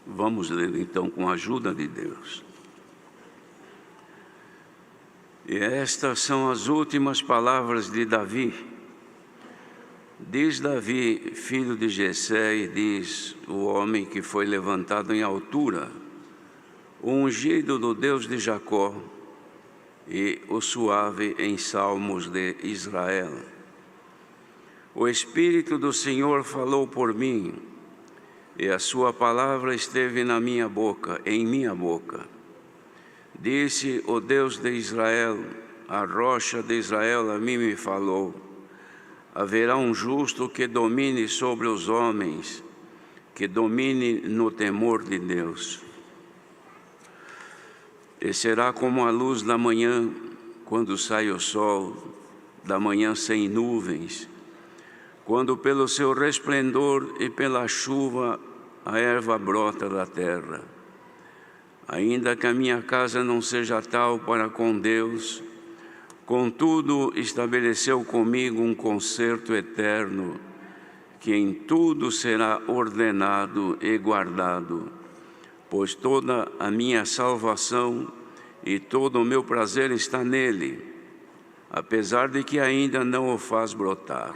Vamos ler então com a ajuda de Deus. E estas são as últimas palavras de Davi. Diz Davi, filho de Jessé, e diz o homem que foi levantado em altura, o ungido do Deus de Jacó e o suave em salmos de Israel. O Espírito do Senhor falou por mim, e a sua palavra esteve na minha boca, em minha boca. Disse o Deus de Israel, a rocha de Israel a mim me falou. Haverá um justo que domine sobre os homens, que domine no temor de Deus. E será como a luz da manhã, quando sai o sol, da manhã sem nuvens, quando pelo seu resplendor e pela chuva a erva brota da terra. Ainda que a minha casa não seja tal para com Deus, contudo estabeleceu comigo um concerto eterno, que em tudo será ordenado e guardado, pois toda a minha salvação e todo o meu prazer está nele, apesar de que ainda não o faz brotar.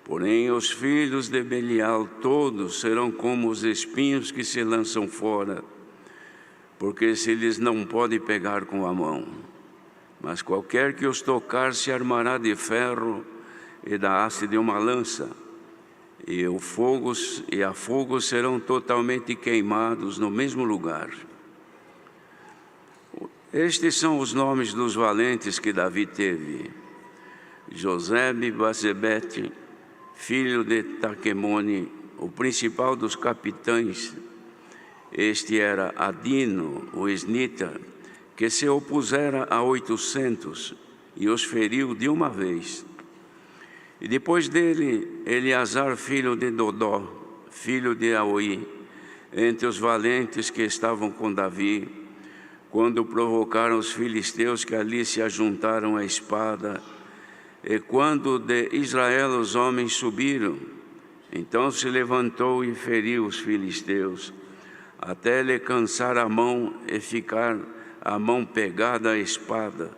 Porém, os filhos de Belial todos serão como os espinhos que se lançam fora, porque se lhes não pode pegar com a mão. Mas qualquer que os tocar se armará de ferro e da haste de uma lança, e a fogo serão totalmente queimados no mesmo lugar. Estes são os nomes dos valentes que Davi teve: Josebe-Basebete, filho de Taquemone, o principal dos capitães. Este era Adino, o esnita, que se opusera a 800 e os feriu de uma vez. E depois dele, Eleazar, filho de Dodó, filho de Aoi, entre os valentes que estavam com Davi, quando provocaram os filisteus que ali se ajuntaram à espada, e quando de Israel os homens subiram, então se levantou e feriu os filisteus, até lhe cansar a mão e ficar a mão pegada à espada.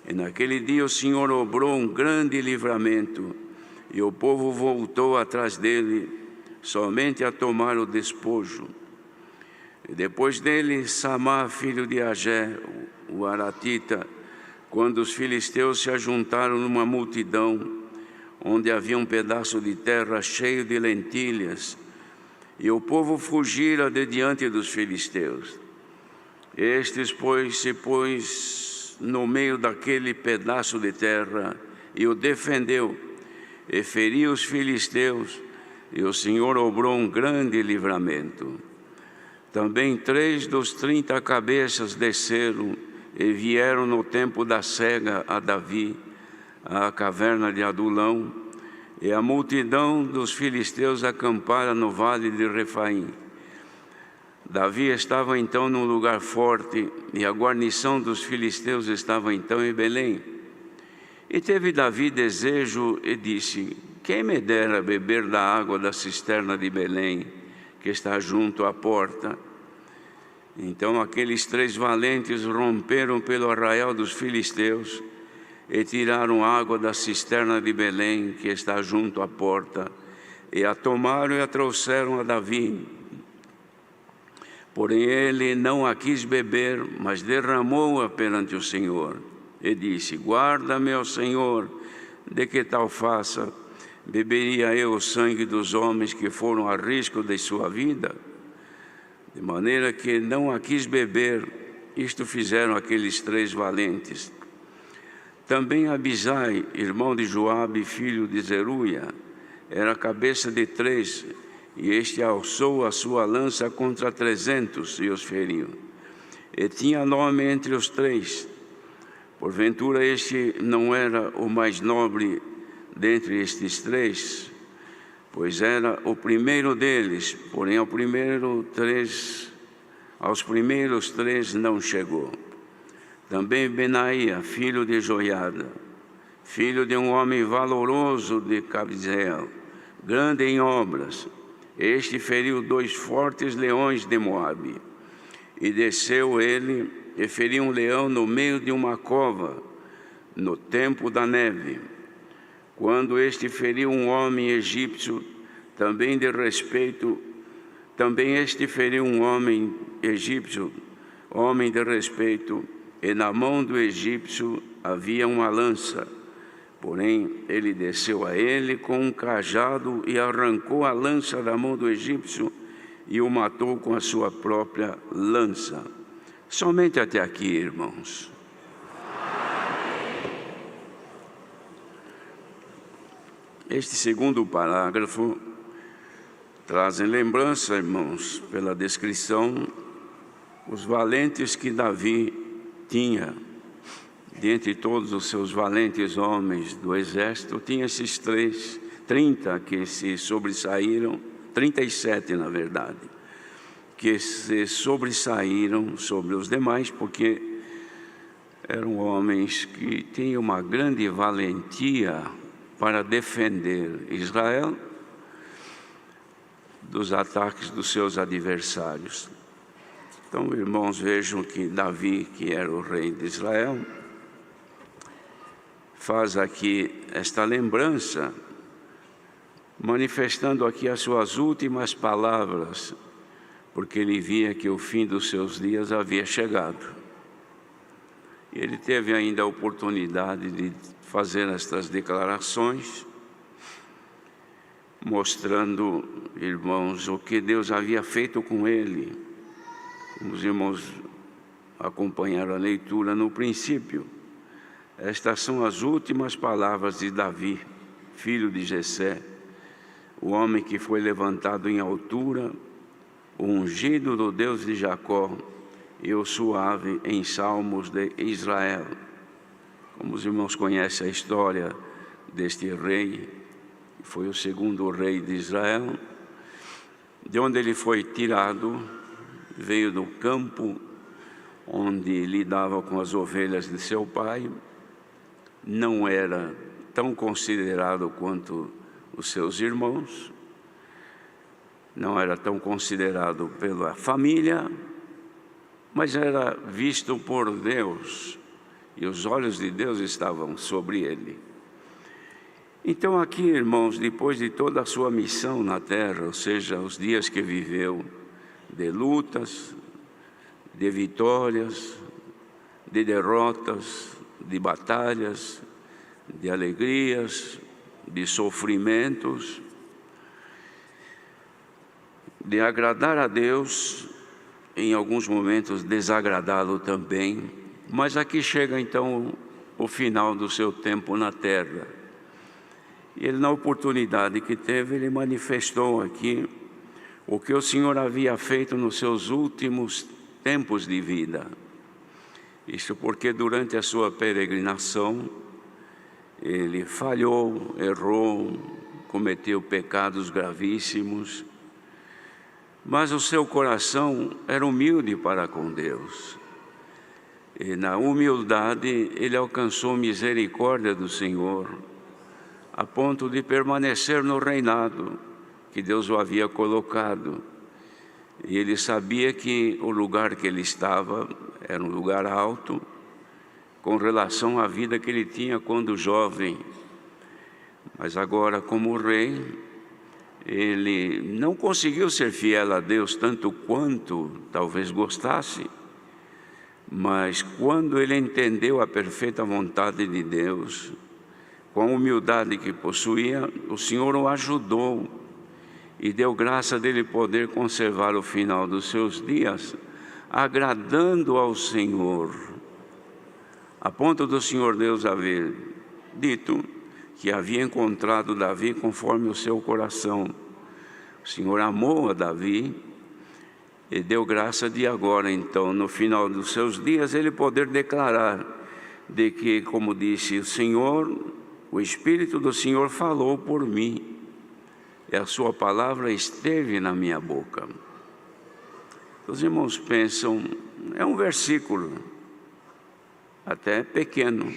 E naquele dia o Senhor obrou um grande livramento, e o povo voltou atrás dele, somente a tomar o despojo. E depois dele, Samá, filho de Agé, o aratita, quando os filisteus se ajuntaram numa multidão, onde havia um pedaço de terra cheio de lentilhas, e o povo fugira de diante dos filisteus. Estes, pois, se pôs no meio daquele pedaço de terra e o defendeu, e feriu os filisteus, e o Senhor obrou um grande livramento. Também 3 dos 30 cabeças desceram e vieram no tempo da cega a Davi, à caverna de Adulão, e a multidão dos filisteus acampara no vale de Refaim. Davi estava então num lugar forte, e a guarnição dos filisteus estava então em Belém. E teve Davi desejo e disse: quem me dera beber da água da cisterna de Belém, que está junto à porta? Então aqueles 3 valentes romperam pelo arraial dos filisteus e tiraram água da cisterna de Belém, que está junto à porta, e a tomaram e a trouxeram a Davi. Porém ele não a quis beber, mas derramou-a perante o Senhor, e disse: guarda-me, ó Senhor, de que tal faça? Beberia eu o sangue dos homens que foram a risco de sua vida? De maneira que não a quis beber. Isto fizeram aqueles 3 valentes. Também Abisai, irmão de Joabe, filho de Zeruia, era a cabeça de 3, e este alçou a sua lança contra 300 e os feriu. E tinha nome entre os 3. Porventura este não era o mais nobre dentre estes 3, pois era o primeiro deles, porém aos primeiros 3 não chegou. Também Benaia, filho de Joiada, filho de um homem valoroso de Cabzeel, grande em obras, Este feriu 2 fortes leões de Moabe, e desceu ele e feriu um leão no meio de uma cova, no tempo da neve. Quando este feriu um homem egípcio, também este feriu um homem egípcio, homem de respeito, e na mão do egípcio havia uma lança. Porém, ele desceu a ele com um cajado e arrancou a lança da mão do egípcio e o matou com a sua própria lança. Somente até aqui, irmãos. Este segundo parágrafo traz em lembrança, irmãos, pela descrição, os valentes que Davi tinha. Dentre todos os seus valentes homens do exército, tinha esses 30 que se sobressaíram, 37 na verdade, que se sobressaíram sobre os demais, porque eram homens que tinham uma grande valentia para defender Israel dos ataques dos seus adversários. Então, irmãos, vejam que Davi, que era o rei de Israel, faz aqui esta lembrança, manifestando aqui as suas últimas palavras, porque ele via que o fim dos seus dias havia chegado. E ele teve ainda a oportunidade de fazer estas declarações, mostrando, irmãos, o que Deus havia feito com ele. Os irmãos acompanharam a leitura no princípio. Estas são as últimas palavras de Davi, filho de Jessé, o homem que foi levantado em altura, o ungido do Deus de Jacó e o suave em salmos de Israel. Como os irmãos conhecem a história deste rei, que foi o segundo rei de Israel, de onde ele foi tirado, veio do campo onde lidava com as ovelhas de seu pai, não era tão considerado quanto os seus irmãos, não era tão considerado pela família, mas era visto por Deus, e os olhos de Deus estavam sobre ele. Então aqui, irmãos, depois de toda a sua missão na terra, ou seja, os dias que viveu, de lutas, de vitórias, de derrotas, de batalhas, de alegrias, de sofrimentos, de agradar a Deus, em alguns momentos desagradá-lo também, mas aqui chega então o final do seu tempo na terra. E ele, na oportunidade que teve, ele manifestou aqui o que o Senhor havia feito nos seus últimos tempos de vida. Isso porque durante a sua peregrinação, ele falhou, errou, cometeu pecados gravíssimos, mas o seu coração era humilde para com Deus. E na humildade ele alcançou misericórdia do Senhor, a ponto de permanecer no reinado que Deus o havia colocado. E ele sabia que o lugar que ele estava era um lugar alto, com relação à vida que ele tinha quando jovem. Mas agora, como rei, ele não conseguiu ser fiel a Deus tanto quanto talvez gostasse, mas quando ele entendeu a perfeita vontade de Deus, com a humildade que possuía, o Senhor o ajudou e deu graça dele poder conservar o final dos seus dias, agradando ao Senhor, a ponto do Senhor Deus haver dito que havia encontrado Davi conforme o seu coração. O Senhor amou a Davi e deu graça de agora, então, no final dos seus dias, ele poder declarar de que, como disse o Senhor, o Espírito do Senhor falou por mim, e a sua palavra esteve na minha boca. Os irmãos pensam, é um versículo, até pequeno,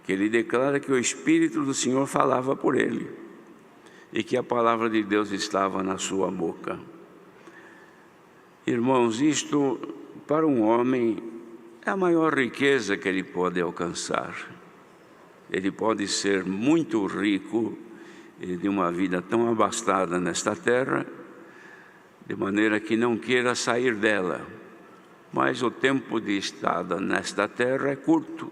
que ele declara que o Espírito do Senhor falava por ele. e que a palavra de Deus estava na sua boca. Irmãos, isto para um homem é a maior riqueza que ele pode alcançar. Ele pode ser muito rico de uma vida tão abastada nesta terra, de maneira que não queira sair dela. Mas o tempo de estada nesta terra é curto.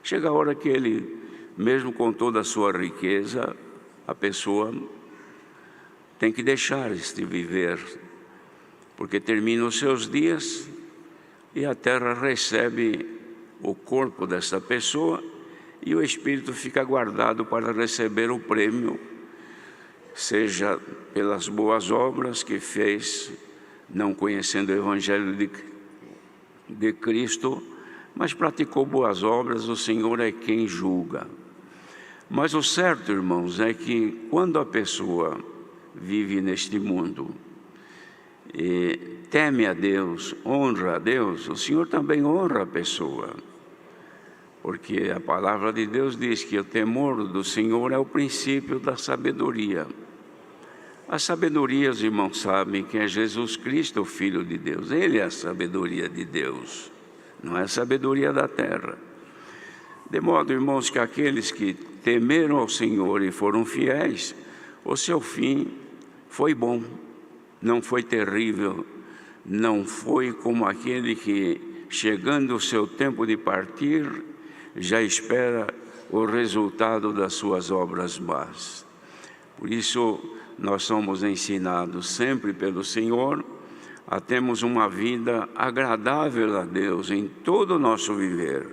Chega a hora que ele, mesmo com toda a sua riqueza, a pessoa tem que deixar de viver, porque termina os seus dias e a terra recebe o corpo dessa pessoa e o espírito fica guardado para receber o prêmio, seja pelas boas obras que fez, não conhecendo o Evangelho de Cristo, mas praticou boas obras, o Senhor é quem julga. Mas o certo, irmãos, é que quando a pessoa vive neste mundo e teme a Deus, honra a Deus, o Senhor também honra a pessoa. Porque a palavra de Deus diz que o temor do Senhor é o princípio da sabedoria. A sabedoria, os irmãos sabem que é Jesus Cristo, o Filho de Deus. Ele é a sabedoria de Deus, não é a sabedoria da terra. De modo, irmãos, que aqueles que temeram ao Senhor e foram fiéis, o seu fim foi bom, não foi terrível, não foi como aquele que, chegando o seu tempo de partir, já espera o resultado das suas obras más. Por isso, nós somos ensinados sempre pelo Senhor a termos uma vida agradável a Deus em todo o nosso viver,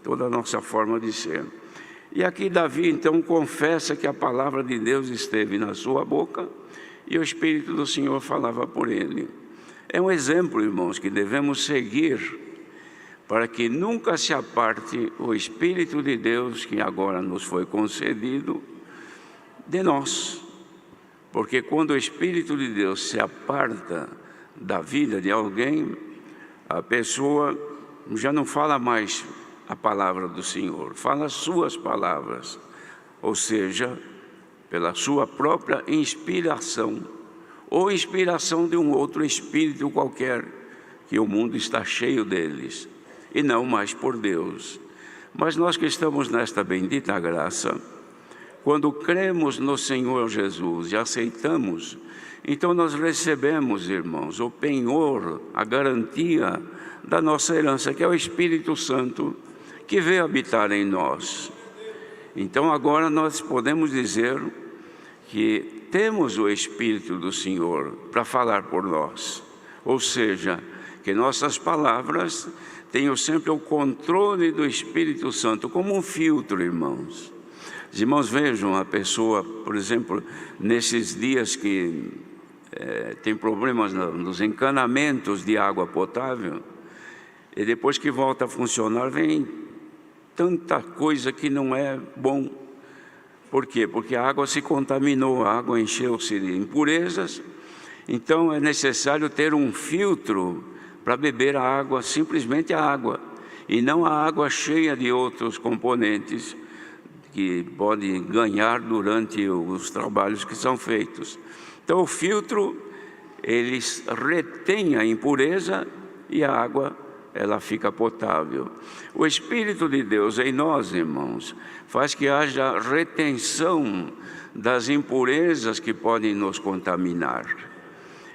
toda a nossa forma de ser. E aqui Davi então confessa que a palavra de Deus esteve na sua boca e o Espírito do Senhor falava por ele. É um exemplo, irmãos, que devemos seguir para que nunca se aparte o Espírito de Deus que agora nos foi concedido de nós. Porque quando o Espírito de Deus se aparta da vida de alguém, a pessoa já não fala mais a palavra do Senhor, fala as suas palavras, ou seja, pela sua própria inspiração, ou inspiração de um outro espírito qualquer, que o mundo está cheio deles, e não mais por Deus. Mas nós que estamos nesta bendita graça, quando cremos no Senhor Jesus e aceitamos, então nós recebemos, irmãos, o penhor, a garantia da nossa herança, que é o Espírito Santo, que veio habitar em nós. Então agora nós podemos dizer que temos o Espírito do Senhor para falar por nós. Ou seja, que nossas palavras tenham sempre o controle do Espírito Santo, como um filtro, irmãos. Os irmãos vejam a pessoa, por exemplo, nesses dias que tem problemas nos encanamentos de água potável, e depois que volta a funcionar, vem tanta coisa que não é bom. Por quê? Porque a água se contaminou, a água encheu-se de impurezas, então é necessário ter um filtro para beber a água, simplesmente a água, e não a água cheia de outros componentes que pode ganhar durante os trabalhos que são feitos. Então o filtro, ele retém a impureza e a água, ela fica potável. O Espírito de Deus em nós, irmãos, faz que haja retenção das impurezas que podem nos contaminar.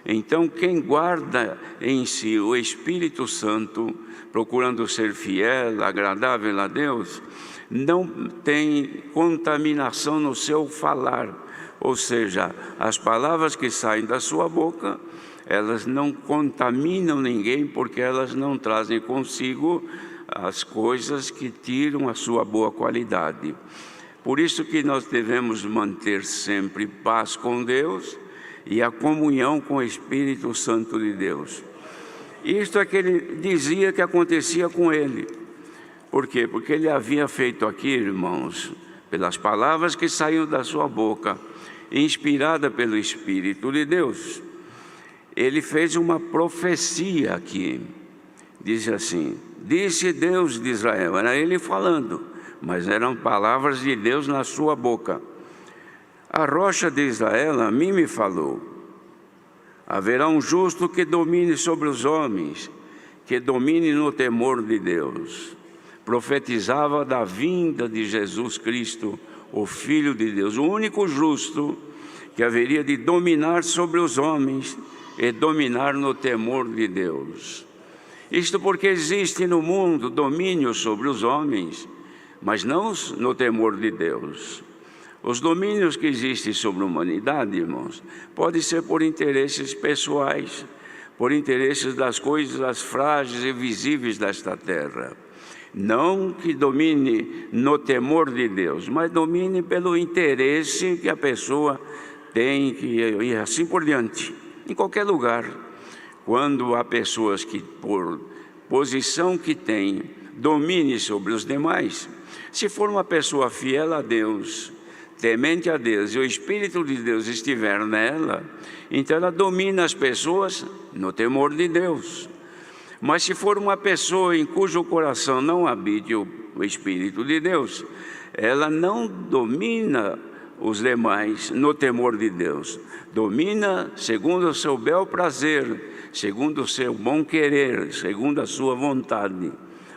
Então, quem guarda em si o Espírito Santo, procurando ser fiel, agradável a Deus, não tem contaminação no seu falar. Ou seja, as palavras que saem da sua boca, elas não contaminam ninguém, porque elas não trazem consigo as coisas que tiram a sua boa qualidade. Por isso que nós devemos manter sempre paz com Deus e a comunhão com o Espírito Santo de Deus. Isto é que ele dizia que acontecia com ele. Por quê? Porque ele havia feito aqui, irmãos, pelas palavras que saíam da sua boca, inspirada pelo Espírito de Deus, ele fez uma profecia aqui. Diz assim: disse Deus de Israel, era ele falando, mas eram palavras de Deus na sua boca. A rocha de Israel a mim me falou. Haverá um justo que domine sobre os homens, que domine no temor de Deus. Profetizava da vinda de Jesus Cristo, o Filho de Deus, o único justo que haveria de dominar sobre os homens e dominar no temor de Deus. Isto porque existe no mundo domínio sobre os homens, mas não no temor de Deus. Os domínios que existem sobre a humanidade, irmãos, podem ser por interesses pessoais, por interesses das coisas frágeis e visíveis desta terra. Não que domine no temor de Deus, mas domine pelo interesse que a pessoa tem, e assim por diante. Em qualquer lugar, quando há pessoas que, por posição que têm, domine sobre os demais, se for uma pessoa fiel a Deus, temente a Deus, e o Espírito de Deus estiver nela, então ela domina as pessoas no temor de Deus. Mas se for uma pessoa em cujo coração não habite o Espírito de Deus, ela não domina os demais no temor de Deus. Domina segundo o seu bel prazer, segundo o seu bom querer, segundo a sua vontade.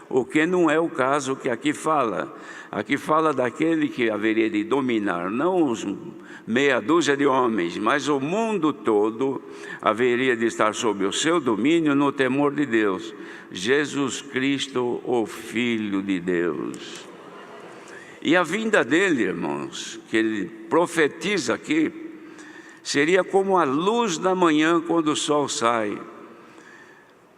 O que não é o caso que aqui fala. Aqui fala daquele que haveria de dominar, não os meia dúzia de homens, mas o mundo todo haveria de estar sob o seu domínio no temor de Deus. Jesus Cristo, o Filho de Deus. E a vinda dele, irmãos, que ele profetiza aqui, seria como a luz da manhã quando o sol sai,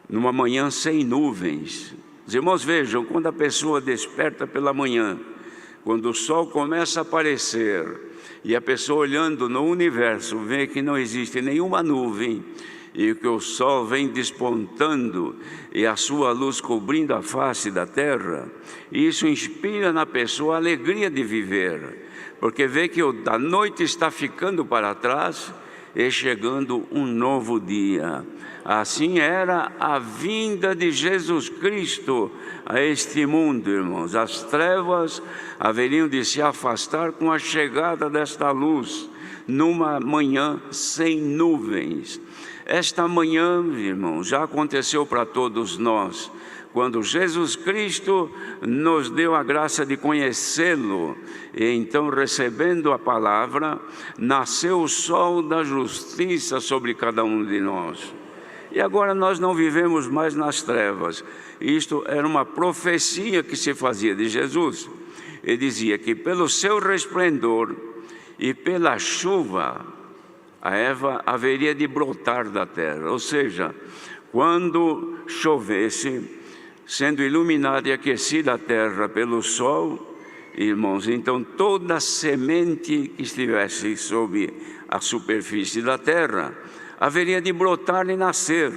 numa manhã sem nuvens. Os irmãos vejam, quando a pessoa desperta pela manhã, quando o sol começa a aparecer, e a pessoa olhando no universo vê que não existe nenhuma nuvem, e que o sol vem despontando e a sua luz cobrindo a face da terra, isso inspira na pessoa a alegria de viver, porque vê que a noite está ficando para trás e chegando um novo dia. Assim era a vinda de Jesus Cristo a este mundo, irmãos. As trevas haveriam de se afastar com a chegada desta luz, numa manhã sem nuvens. Esta manhã, irmãos, já aconteceu para todos nós, quando Jesus Cristo nos deu a graça de conhecê-lo, e então, recebendo a palavra, nasceu o sol da justiça sobre cada um de nós. E agora nós não vivemos mais nas trevas. Isto era uma profecia que se fazia de Jesus. Ele dizia que pelo seu resplendor e pela chuva, a erva haveria de brotar da terra. Ou seja, quando chovesse, sendo iluminada e aquecida a terra pelo sol, irmãos, então toda semente que estivesse sob a superfície da terra haveria de brotar e nascer.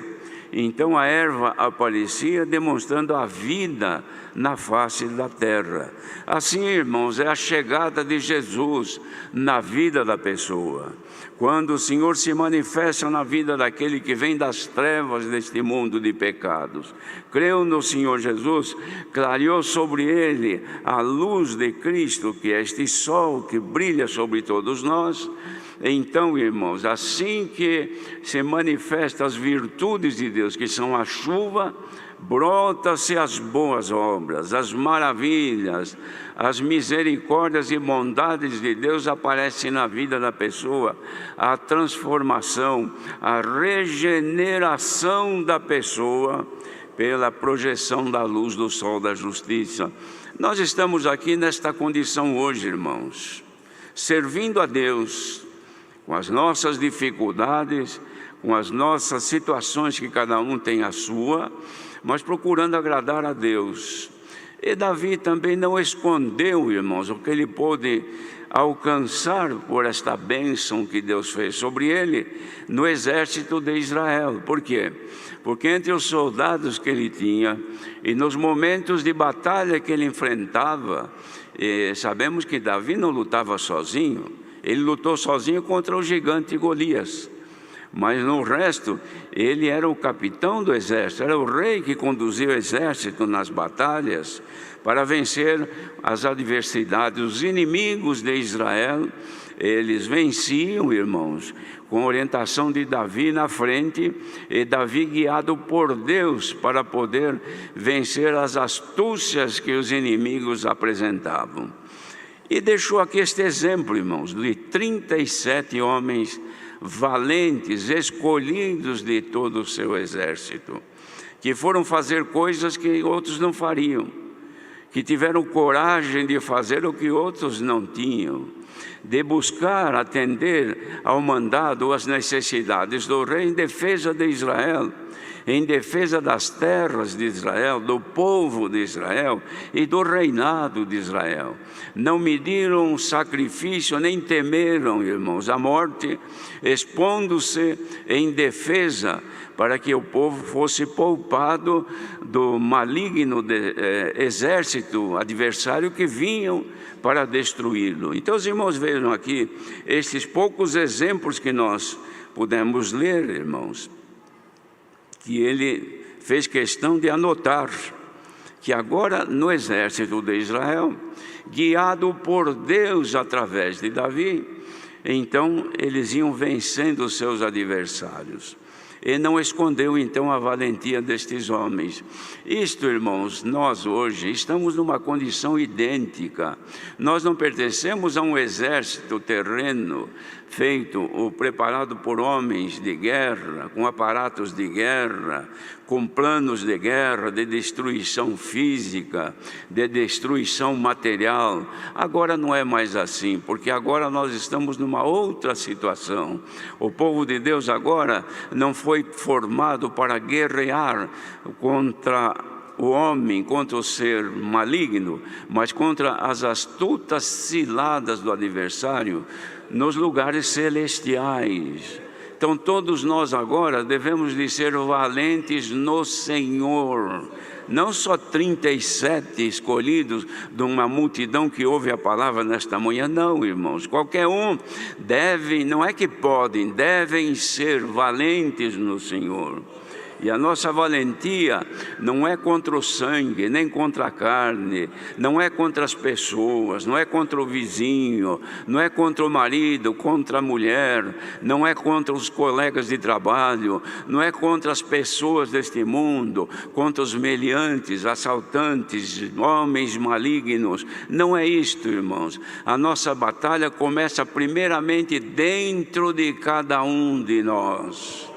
Então a erva aparecia demonstrando a vida na face da terra. Assim, irmãos, é a chegada de Jesus na vida da pessoa. Quando o Senhor se manifesta na vida daquele que vem das trevas deste mundo de pecados, creu no Senhor Jesus, clareou sobre ele a luz de Cristo, que é este sol que brilha sobre todos nós. Então, irmãos, assim que se manifestam as virtudes de Deus, que são a chuva, brota-se as boas obras, as maravilhas, as misericórdias e bondades de Deus aparecem na vida da pessoa, a transformação, a regeneração da pessoa pela projeção da luz do sol da justiça. Nós estamos aqui nesta condição hoje, irmãos, servindo a Deus, com as nossas dificuldades, com as nossas situações que cada um tem a sua, mas procurando agradar a Deus. E Davi também não escondeu, irmãos, o que ele pôde alcançar por esta bênção que Deus fez sobre ele no exército de Israel. Por quê? Porque entre os soldados que ele tinha e nos momentos de batalha que ele enfrentava, sabemos que Davi não lutava sozinho. Ele lutou sozinho contra o gigante Golias. Mas no resto, ele era o capitão do exército, era o rei que conduzia o exército nas batalhas para vencer as adversidades. Os inimigos de Israel, eles venciam, irmãos, com orientação de Davi na frente, e Davi guiado por Deus para poder vencer as astúcias que os inimigos apresentavam. E deixou aqui este exemplo, irmãos, de 37 homens valentes, escolhidos de todo o seu exército, que foram fazer coisas que outros não fariam, que tiveram coragem de fazer o que outros não tinham, de buscar atender ao mandado ou às necessidades do rei em defesa de Israel, em defesa das terras de Israel, do povo de Israel e do reinado de Israel. Não mediram sacrifício, nem temeram, irmãos, a morte, expondo-se em defesa para que o povo fosse poupado do maligno exército adversário que vinham para destruí-lo. Então, os irmãos vejam aqui estes poucos exemplos que nós pudemos ler, irmãos, que ele fez questão de anotar, que agora no exército de Israel, guiado por Deus através de Davi, então eles iam vencendo os seus adversários. E não escondeu então a valentia destes homens. Isto, irmãos, nós hoje estamos numa condição idêntica. Nós não pertencemos a um exército terreno feito ou preparado por homens de guerra, com aparatos de guerra, com planos de guerra, de destruição física, de destruição material. Agora não é mais assim, porque agora nós estamos numa outra situação. O povo de Deus agora não foi formado para guerrear contra o homem, contra o ser maligno, mas contra as astutas ciladas do adversário nos lugares celestiais. Então todos nós agora devemos de ser valentes no Senhor. Não só 37 escolhidos de uma multidão que ouve a palavra nesta manhã, não, irmãos. Qualquer um deve, não é que podem, devem ser valentes no Senhor. E a nossa valentia não é contra o sangue, nem contra a carne, não é contra as pessoas, não é contra o vizinho, não é contra o marido, contra a mulher, não é contra os colegas de trabalho, não é contra as pessoas deste mundo, contra os meliantes, assaltantes, homens malignos. Não é isto, irmãos. A nossa batalha começa primeiramente dentro de cada um de nós.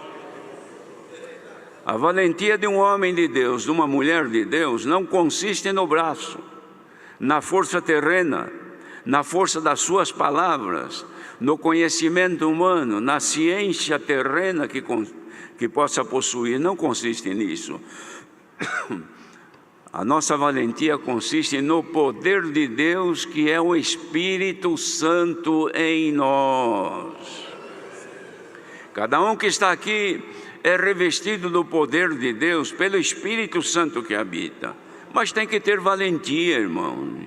A valentia de um homem de Deus, de uma mulher de Deus, não consiste no braço, na força terrena, na força das suas palavras, no conhecimento humano, na ciência terrena que possa possuir. Não consiste nisso. A nossa valentia consiste no poder de Deus, que é o Espírito Santo em nós. Cada um que está aqui é revestido do poder de Deus pelo Espírito Santo que habita. Mas tem que ter valentia, irmãos.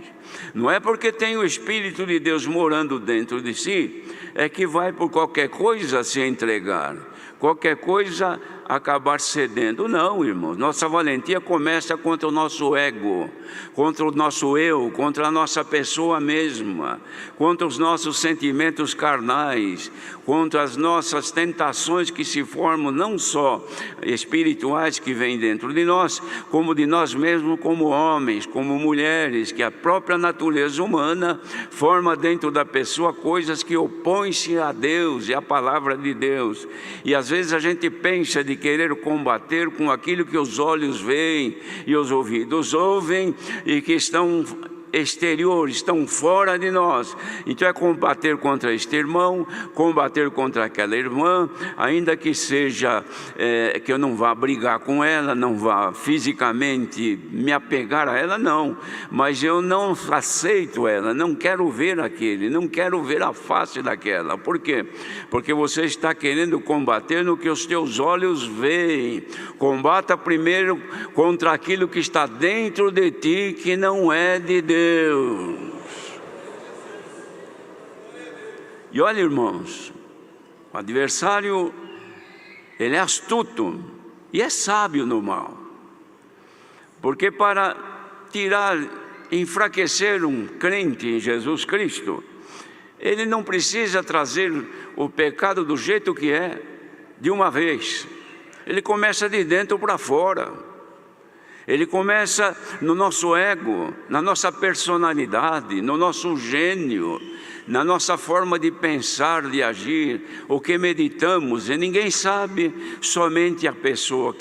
Não é porque tem o Espírito de Deus morando dentro de si, é que vai por qualquer coisa se entregar, qualquer coisa acabar cedendo. Não, irmãos, nossa valentia começa contra o nosso ego, contra o nosso eu, contra a nossa pessoa mesma, contra os nossos sentimentos carnais, contra as nossas tentações que se formam não só espirituais que vêm dentro de nós, como de nós mesmos como homens, como mulheres, que a própria natureza humana forma dentro da pessoa coisas que opõem-se a Deus e à palavra de Deus. E às vezes a gente pensa de querer combater com aquilo que os olhos veem e os ouvidos ouvem e que estão exteriores, estão fora de nós. Então é combater contra este irmão, combater contra aquela irmã, ainda que seja que eu não vá brigar com ela, não vá fisicamente me apegar a ela, não, mas eu não aceito ela, não quero ver aquele, não quero ver a face daquela. Por quê? Porque você está querendo combater no que os teus olhos veem. Combata primeiro contra aquilo que está dentro de ti, que não é de Deus. E olha, irmãos, o adversário Ele é astuto e é sábio no mal. Porque para enfraquecer um crente em Jesus Cristo, ele não precisa trazer o pecado do jeito que é, de uma vez. Ele começa de dentro para fora. Ele começa no nosso ego, na nossa personalidade, no nosso gênio, na nossa forma de pensar, de agir, o que meditamos. E ninguém sabe, somente a pessoa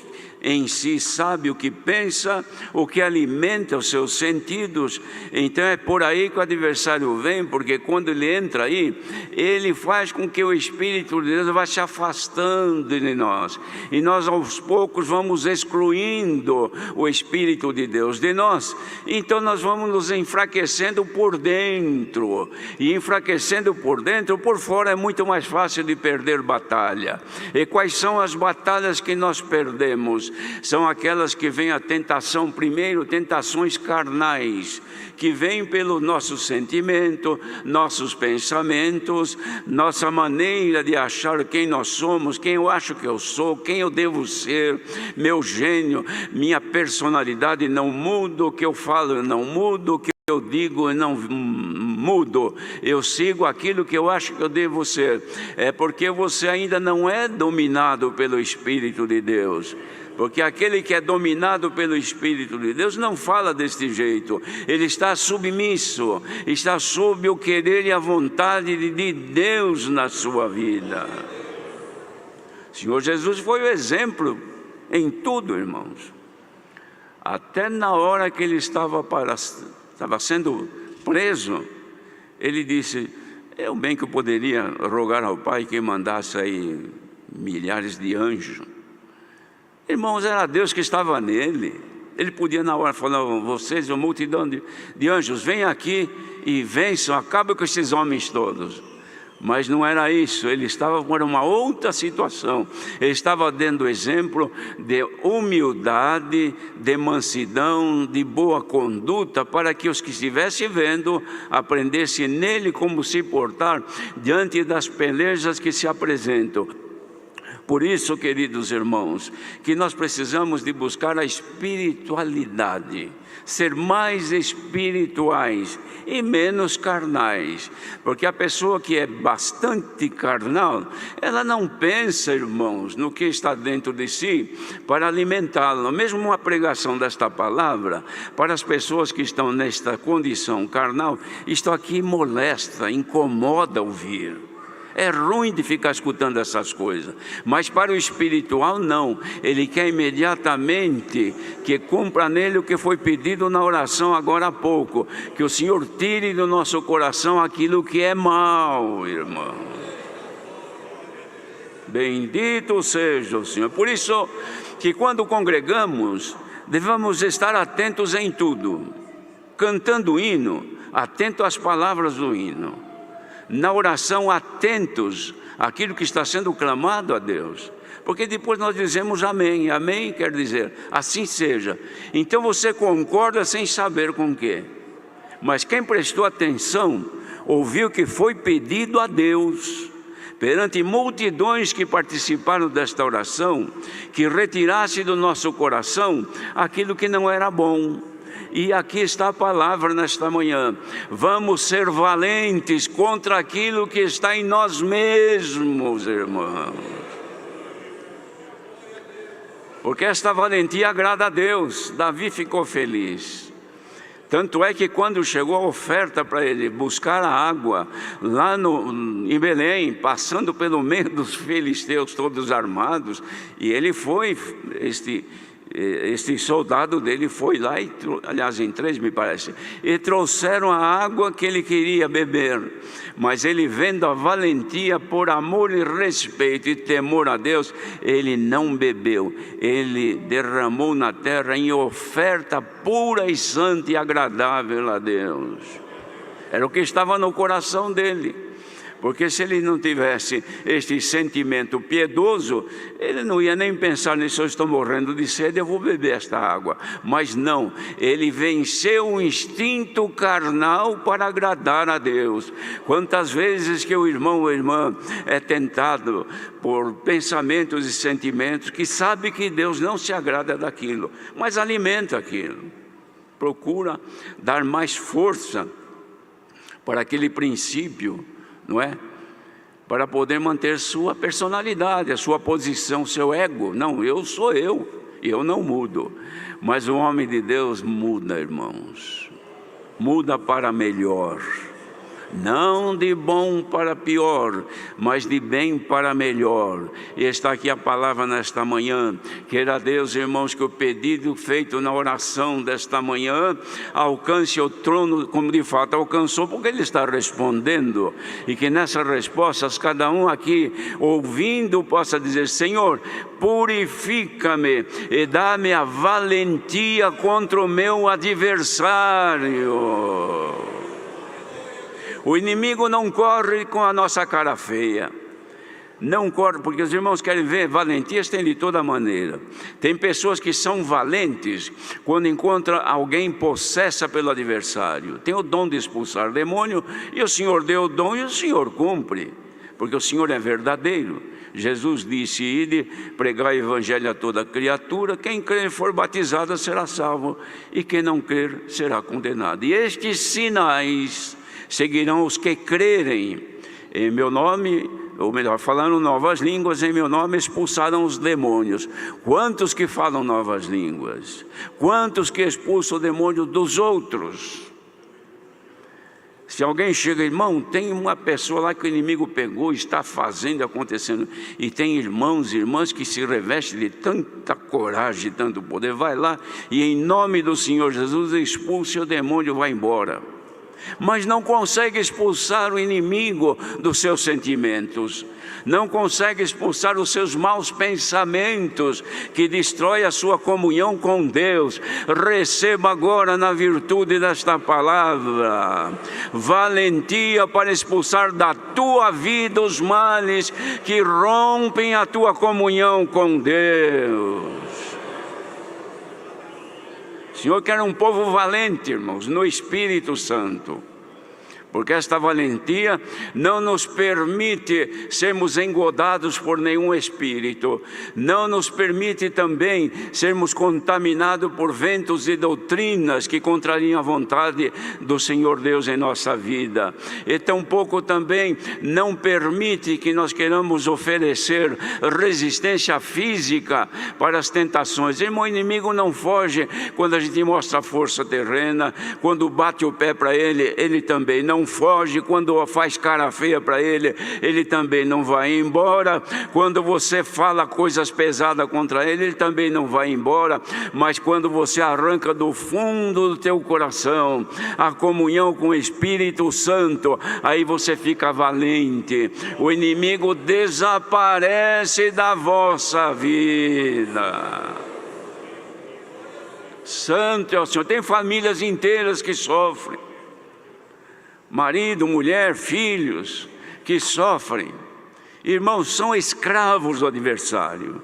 em si sabe o que pensa, o que alimenta os seus sentidos. Então é por aí que o adversário vem, porque quando ele entra aí, ele faz com que o Espírito de Deus vá se afastando de nós, e nós aos poucos vamos excluindo o Espírito de Deus de nós. Então nós vamos nos enfraquecendo por dentro, e enfraquecendo por dentro, por fora é muito mais fácil de perder batalha. E quais são as batalhas que nós perdemos? São aquelas que vêm a tentação, primeiro, tentações carnais, que vêm pelo nosso sentimento, nossos pensamentos, nossa maneira de achar quem nós somos, quem eu acho que eu sou, quem eu devo ser, meu gênio, minha personalidade não muda, o que eu falo eu não mudo, o que eu digo eu não mudo, eu sigo aquilo que eu acho que eu devo ser. É porque você ainda não é dominado pelo Espírito de Deus. Porque aquele que é dominado pelo Espírito de Deus não fala deste jeito. Ele está submisso, está sob o querer e a vontade de Deus na sua vida. O Senhor Jesus foi o exemplo em tudo, irmãos. Até na hora que ele estava sendo preso, ele disse: eu bem que eu poderia rogar ao Pai que mandasse aí milhares de anjos. Irmãos, era Deus que estava nele. Ele podia na hora falar: vocês, uma multidão de anjos, venham aqui e vençam, acabem com esses homens todos. Mas não era isso, ele estava por uma outra situação. Ele estava dando exemplo de humildade, de mansidão, de boa conduta, para que os que estivessem vendo aprendessem nele como se portar diante das pelejas que se apresentam. Por isso, queridos irmãos, que nós precisamos de buscar a espiritualidade, ser mais espirituais e menos carnais, porque a pessoa que é bastante carnal, ela não pensa, irmãos, no que está dentro de si para alimentá-la. Mesmo uma pregação desta palavra, para as pessoas que estão nesta condição carnal, isto aqui molesta, incomoda ouvir. É ruim de ficar escutando essas coisas, mas para o espiritual não. Ele quer imediatamente que cumpra nele o que foi pedido na oração agora há pouco, que o Senhor tire do nosso coração aquilo que é mal, irmão. Bendito seja o Senhor. Por isso que quando congregamos, devemos estar atentos em tudo, cantando o hino, atento às palavras do hino. Na oração, atentos àquilo que está sendo clamado a Deus, porque depois nós dizemos amém. Amém quer dizer assim seja. Então você concorda sem saber com o quê, mas quem prestou atenção ouviu que foi pedido a Deus, perante multidões que participaram desta oração, que retirasse do nosso coração aquilo que não era bom. E aqui está a palavra nesta manhã: vamos ser valentes contra aquilo que está em nós mesmos, irmãos. Porque esta valentia agrada a Deus. Davi ficou feliz. Tanto é que quando chegou a oferta para ele buscar a água lá em Belém, passando pelo meio dos filisteus todos armados, e ele foi, este soldado dele foi lá, aliás em 3 me parece, e trouxeram a água que ele queria beber. Mas ele, vendo a valentia, por amor e respeito e temor a Deus, ele não bebeu. Ele derramou na terra em oferta pura e santa e agradável a Deus. Era o que estava no coração dele. Porque se ele não tivesse este sentimento piedoso, ele não ia nem pensar nisso: eu estou morrendo de sede, eu vou beber esta água. Mas não, ele venceu o instinto carnal para agradar a Deus. Quantas vezes que o irmão ou a irmã é tentado por pensamentos e sentimentos que sabe que Deus não se agrada daquilo, mas alimenta aquilo, procura dar mais força para aquele princípio, não é? Para poder manter sua personalidade, a sua posição, seu ego. Não, eu sou eu não mudo. Mas o homem de Deus muda, irmãos, muda para melhor. Não de bom para pior, mas de bem para melhor. E está aqui a palavra nesta manhã. Queira Deus, irmãos, que o pedido feito na oração desta manhã alcance o trono, como de fato alcançou, porque Ele está respondendo. E que nessas respostas, cada um aqui ouvindo possa dizer: Senhor, purifica-me e dá-me a valentia contra o meu adversário. O inimigo não corre com a nossa cara feia. Não corre, porque os irmãos querem ver valentias, tem de toda maneira. Tem pessoas que são valentes quando encontram alguém possessa pelo adversário. Tem o dom de expulsar demônio, e o Senhor deu o dom e o Senhor cumpre, porque o Senhor é verdadeiro. Jesus disse: ide, pregai o evangelho a toda criatura, quem crer e for batizado será salvo, e quem não crer será condenado. E estes sinais seguirão os que crerem em meu nome, ou melhor, falando novas línguas em meu nome, expulsarão os demônios. Quantos que falam novas línguas? Quantos que expulsam o demônio dos outros? Se alguém chega: irmão, tem uma pessoa lá que o inimigo pegou, está fazendo, acontecendo, e tem irmãos e irmãs que se revestem de tanta coragem, de tanto poder, vai lá e em nome do Senhor Jesus expulse o demônio, vai embora. Mas não consegue expulsar o inimigo dos seus sentimentos, não consegue expulsar os seus maus pensamentos, que destrói a sua comunhão com Deus. Receba agora, na virtude desta palavra, valentia para expulsar da tua vida os males que rompem a tua comunhão com Deus. O Senhor quer um povo valente, irmãos, no Espírito Santo, porque esta valentia não nos permite sermos engodados por nenhum espírito, não nos permite também sermos contaminados por ventos e doutrinas que contrariam a vontade do Senhor Deus em nossa vida, e tampouco também não permite que nós queiramos oferecer resistência física para as tentações. Irmão, o inimigo não foge quando a gente mostra força terrena, quando bate o pé para ele, ele também não foge. Quando faz cara feia para ele, ele também não vai embora. Quando você fala coisas pesadas contra ele, ele também não vai embora. Mas quando você arranca do fundo do teu coração a comunhão com o Espírito Santo, aí você fica valente. O inimigo desaparece da vossa vida. Santo é o Senhor. Tem famílias inteiras que sofrem, marido, mulher, filhos que sofrem. Irmãos, são escravos do adversário.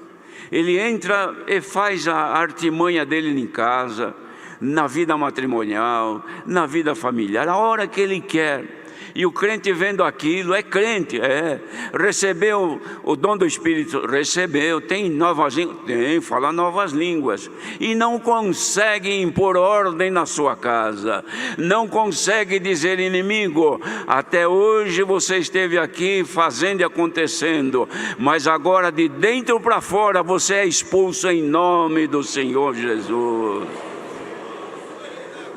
Ele entra e faz a artimanha dele em casa, na vida matrimonial, na vida familiar, a hora que ele quer. E o crente vendo aquilo, é crente, recebeu o dom do Espírito, recebeu, tem novas línguas, tem, fala novas línguas, e não consegue impor ordem na sua casa, não consegue dizer: inimigo, até hoje você esteve aqui fazendo e acontecendo, mas agora de dentro para fora você é expulso em nome do Senhor Jesus.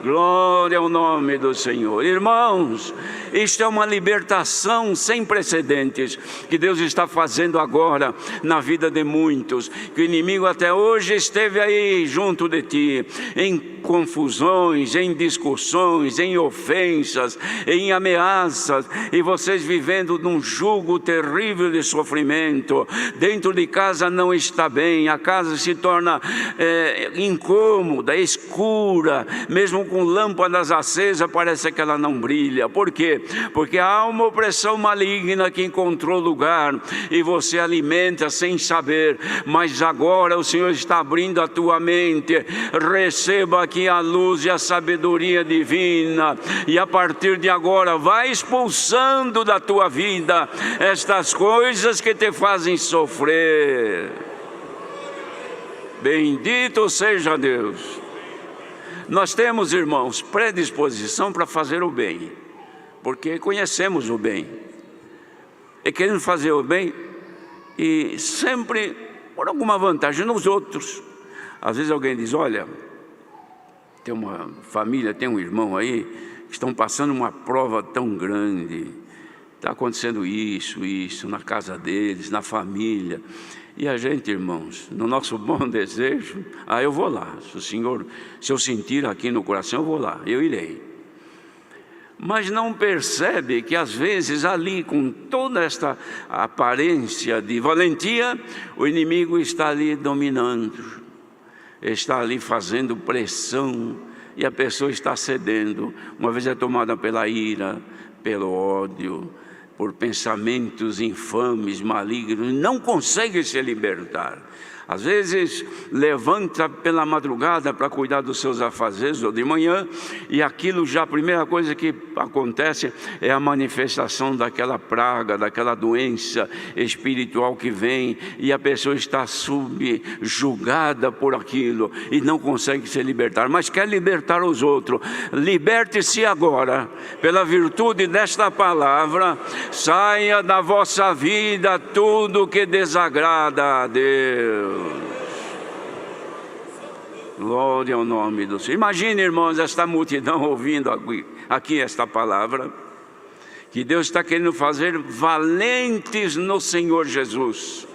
Glória ao nome do Senhor. Irmãos, isto é uma libertação sem precedentes que Deus está fazendo agora na vida de muitos, que o inimigo até hoje esteve aí junto de ti, em confusões, em discussões, em ofensas, em ameaças, e vocês vivendo num jugo terrível de sofrimento. Dentro de casa não está bem, a casa se torna incômoda, escura, mesmo com lâmpadas acesas parece que ela não brilha. Por quê? Porque há uma opressão maligna que encontrou lugar e você alimenta sem saber, mas agora o Senhor está abrindo a tua mente. Receba aqui a luz e a sabedoria divina, e a partir de agora vai expulsando da tua vida estas coisas que te fazem sofrer. Bendito seja Deus. Nós temos, irmãos, predisposição para fazer o bem, porque conhecemos o bem e queremos fazer o bem, e sempre por alguma vantagem nos outros. Às vezes alguém diz: olha, tem uma família, tem um irmão aí que estão passando uma prova tão grande, está acontecendo isso na casa deles, na família. E a gente, irmãos, no nosso bom desejo, eu vou lá, se eu sentir aqui no coração, eu vou lá, eu irei. Mas não percebe que às vezes ali, com toda esta aparência de valentia, o inimigo está ali dominando, está ali fazendo pressão, e a pessoa está cedendo. Uma vez é tomada pela ira, pelo ódio, por pensamentos infames, malignos, não consegue se libertar. Às vezes levanta pela madrugada para cuidar dos seus afazeres, ou de manhã, e aquilo já, a primeira coisa que acontece é a manifestação daquela praga, daquela doença espiritual que vem, e a pessoa está subjugada por aquilo e não consegue se libertar, mas quer libertar os outros. Liberte-se agora, pela virtude desta palavra. Saia da vossa vida tudo que desagrada a Deus. Glória ao nome do Senhor. Imagine, irmãos, esta multidão ouvindo aqui esta palavra, que Deus está querendo fazer valentes no Senhor Jesus.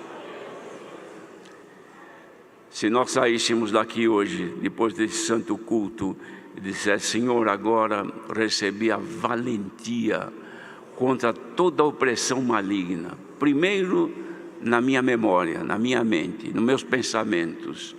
Se nós saíssemos daqui hoje, depois desse santo culto, e dissesse: Senhor, agora recebi a valentia contra toda a opressão maligna, primeiro na minha memória, na minha mente, nos meus pensamentos.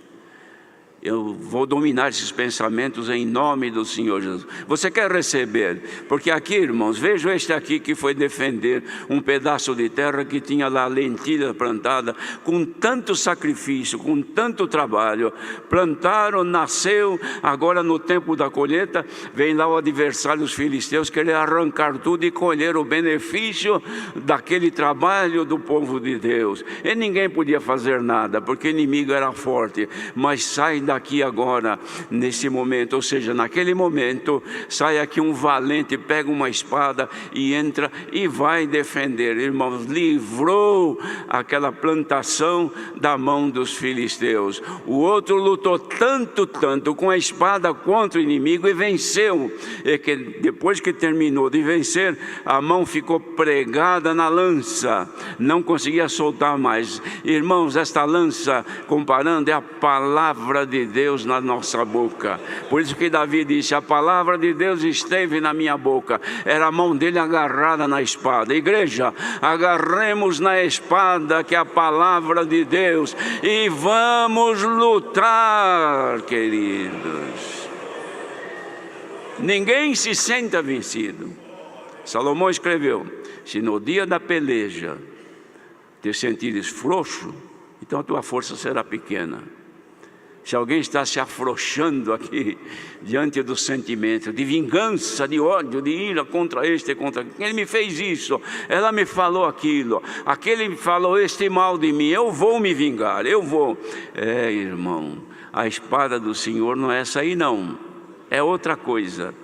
Eu vou dominar esses pensamentos em nome do Senhor Jesus. Você quer receber? Porque aqui, irmãos, vejo este aqui que foi defender um pedaço de terra que tinha lá lentilha plantada, com tanto sacrifício, com tanto trabalho. Plantaram, nasceu, agora no tempo da colheita, vem lá o adversário dos filisteus querer arrancar tudo e colher o benefício daquele trabalho do povo de Deus. E ninguém podia fazer nada, porque o inimigo era forte. Mas sai daqui agora, nesse momento, ou seja, naquele momento, sai aqui um valente, pega uma espada e entra e vai defender. Irmãos, livrou aquela plantação da mão dos filisteus. O outro lutou tanto com a espada contra o inimigo e venceu. E que depois que terminou de vencer, a mão ficou pregada na lança, não conseguia soltar mais. Irmãos, esta lança, comparando, é a palavra de Deus na nossa boca. Por isso que Davi disse: a palavra de Deus esteve na minha boca. Era a mão dele agarrada na espada. Igreja, agarremos na espada, que é a palavra de Deus, e vamos lutar, queridos. Ninguém se senta vencido. Salomão escreveu: se no dia da peleja te sentires frouxo, então a tua força será pequena. Se alguém está se afrouxando aqui diante do sentimento de vingança, de ódio, de ira contra este e contra aquele, ele me fez isso, ela me falou aquilo, aquele me falou este mal de mim, eu vou me vingar, eu vou. Irmão, a espada do Senhor não é essa aí não, é outra coisa.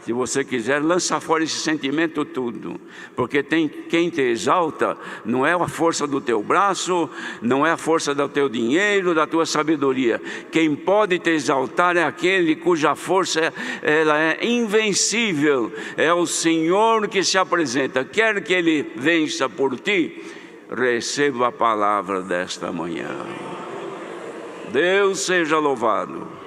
Se você quiser, lança fora esse sentimento tudo, porque tem quem te exalta, não é a força do teu braço, não é a força do teu dinheiro, da tua sabedoria. Quem pode te exaltar é aquele cuja força ela é invencível, é o Senhor que se apresenta. Quer que Ele vença por ti, receba a palavra desta manhã. Deus seja louvado.